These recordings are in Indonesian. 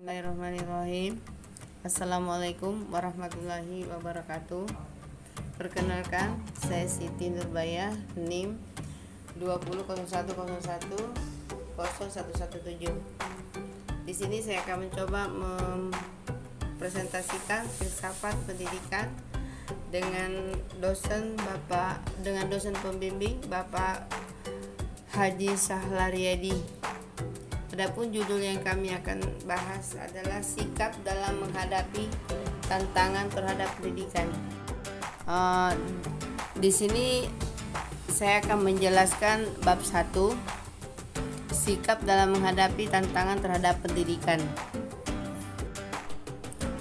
Bismillahirrahmanirrahim. Assalamualaikum warahmatullahi wabarakatuh. Perkenalkan, saya Siti Nurbaya, NIM 2001010117. Di sini saya akan mencoba mempresentasikan filsafat pendidikan dengan dosen pembimbing Bapak Haji Sahlariadi. Adapun judul yang kami akan bahas adalah sikap dalam menghadapi tantangan terhadap pendidikan. Di sini saya akan menjelaskan bab 1, sikap dalam menghadapi tantangan terhadap pendidikan.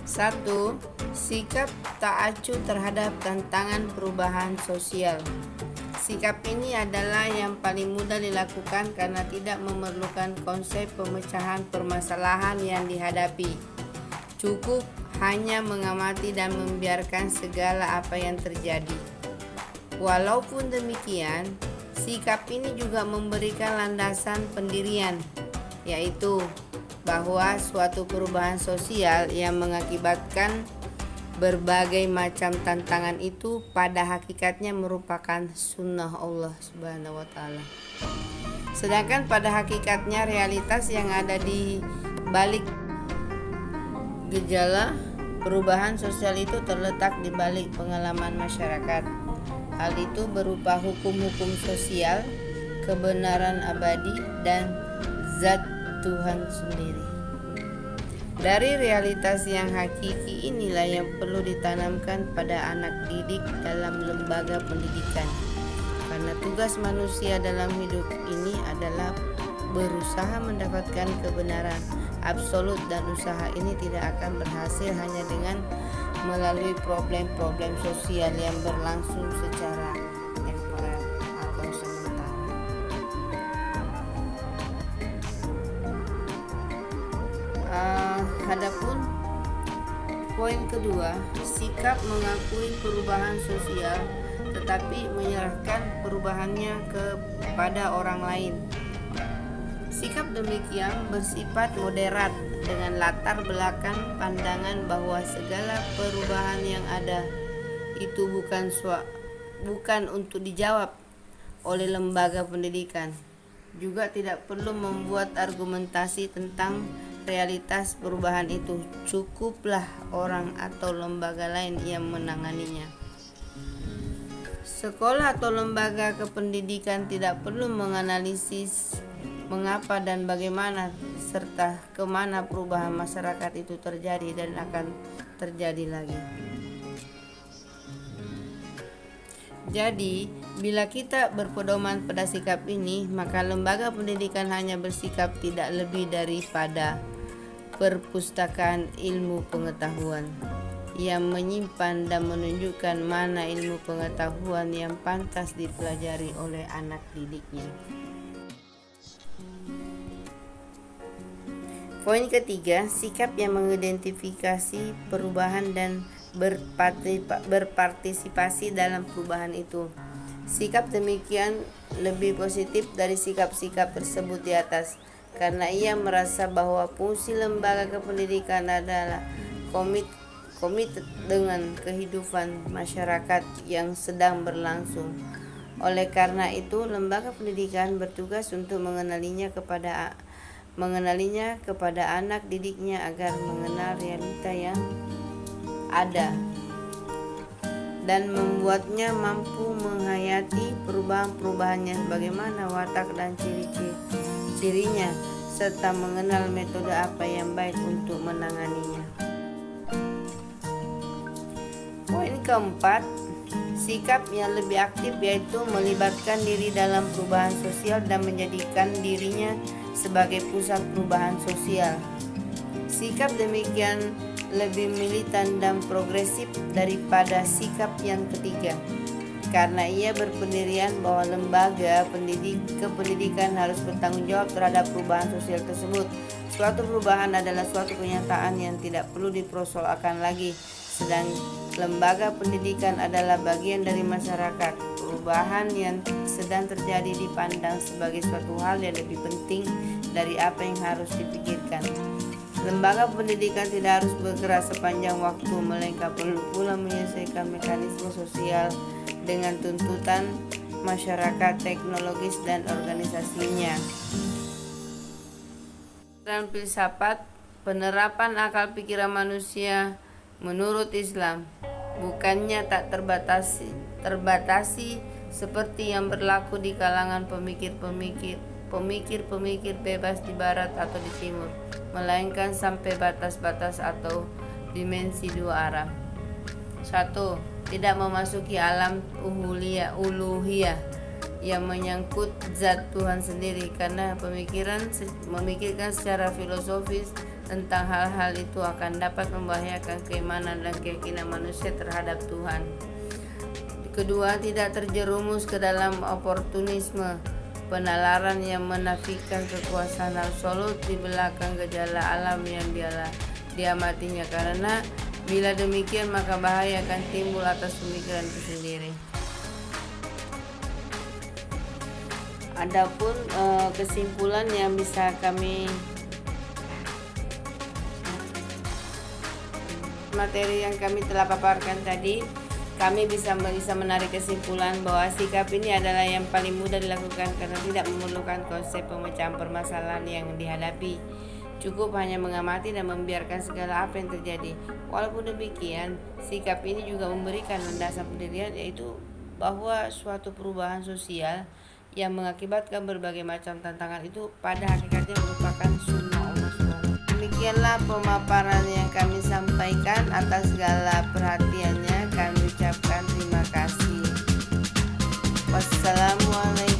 1. Sikap tak acuh terhadap tantangan perubahan sosial. Sikap ini adalah yang paling mudah dilakukan karena tidak memerlukan konsep pemecahan permasalahan yang dihadapi. Cukup hanya mengamati dan membiarkan segala apa yang terjadi. Walaupun demikian, sikap ini juga memberikan landasan pendirian, yaitu bahwa suatu perubahan sosial yang mengakibatkan berbagai macam tantangan itu pada hakikatnya merupakan sunnah Allah Subhanahu wa Ta'ala. Sedangkan pada hakikatnya realitas yang ada di balik gejala perubahan sosial itu terletak di balik pengalaman masyarakat. Hal itu berupa hukum-hukum sosial, kebenaran abadi, dan zat Tuhan sendiri. Dari realitas yang hakiki inilah yang perlu ditanamkan pada anak didik dalam lembaga pendidikan. Karena tugas manusia dalam hidup ini adalah berusaha mendapatkan kebenaran absolut, dan usaha ini tidak akan berhasil hanya dengan melalui problem-problem sosial yang berlangsung secara temporer atau sementara. Adapun poin kedua, sikap mengakui perubahan sosial tetapi menyerahkan perubahannya kepada orang lain. Sikap demikian bersifat moderat dengan latar belakang pandangan bahwa segala perubahan yang ada itu bukan untuk dijawab oleh lembaga pendidikan. Juga tidak perlu membuat argumentasi tentang realitas perubahan itu, cukuplah orang atau lembaga lain yang menanganinya. Sekolah atau lembaga kependidikan tidak perlu menganalisis mengapa dan bagaimana serta kemana perubahan masyarakat itu terjadi dan akan terjadi lagi. Jadi, bila kita berpedoman pada sikap ini, maka lembaga pendidikan hanya bersikap tidak lebih daripada perpustakaan ilmu pengetahuan yang menyimpan dan menunjukkan mana ilmu pengetahuan yang pantas dipelajari oleh anak didiknya. Poin ketiga, sikap yang mengidentifikasi perubahan dan berpartisipasi dalam perubahan itu. Sikap demikian lebih positif dari sikap-sikap tersebut di atas, karena ia merasa bahwa fungsi lembaga kependidikan adalah komit dengan kehidupan masyarakat yang sedang berlangsung. Oleh karena itu, lembaga pendidikan bertugas untuk mengenalinya kepada anak didiknya agar mengenal realita yang ada dan membuatnya mampu menghayati perubahan-perubahannya sebagaimana watak dan ciri-cirinya, serta mengenal metode apa yang baik untuk menanganinya. Poin keempat, sikap yang lebih aktif yaitu melibatkan diri dalam perubahan sosial dan menjadikan dirinya sebagai pusat perubahan sosial. Sikap demikian lebih militan dan progresif daripada sikap yang ketiga, karena ia berpendirian bahwa lembaga kependidikan harus bertanggung jawab terhadap perubahan sosial tersebut. Suatu perubahan adalah suatu kenyataan yang tidak perlu dipersoalkan lagi, sedang lembaga pendidikan adalah bagian dari masyarakat. Perubahan yang sedang terjadi dipandang sebagai suatu hal yang lebih penting dari apa yang harus dipikirkan. Lembaga pendidikan tidak harus bergerak sepanjang waktu, melainkan perlu pula menyelesaikan mekanisme sosial dengan tuntutan masyarakat, teknologis, dan organisasinya. Dan filsafat penerapan akal pikiran manusia menurut Islam bukannya tak terbatasi seperti yang berlaku di kalangan pemikir bebas di barat atau di timur, melainkan sampai batas-batas atau dimensi dua arah. 1. Tidak memasuki alam uluhiyah yang menyangkut zat Tuhan sendiri, karena memikirkan secara filosofis tentang hal-hal itu akan dapat membahayakan keimanan dan keyakinan manusia terhadap Tuhan. Kedua, tidak terjerumus ke dalam oportunisme penalaran yang menafikan kekuasaan absolut di belakang gejala alam yang diamatinya, karena bila demikian maka bahaya akan timbul atas pemikiran itu sendiri. Adapun kesimpulan yang bisa materi yang kami telah paparkan tadi, kami bisa menarik kesimpulan bahwa sikap ini adalah yang paling mudah dilakukan karena tidak memerlukan konsep pemecahan permasalahan yang dihadapi. Cukup hanya mengamati dan membiarkan segala apa yang terjadi. Walaupun demikian, sikap ini juga memberikan landasan pendirian, yaitu bahwa suatu perubahan sosial yang mengakibatkan berbagai macam tantangan itu pada hakikatnya merupakan sunnah Allah SWT. Demikianlah pemaparan yang kami sampaikan. Atas segala perhatiannya kami ucapkan terima kasih. Wassalamualaikum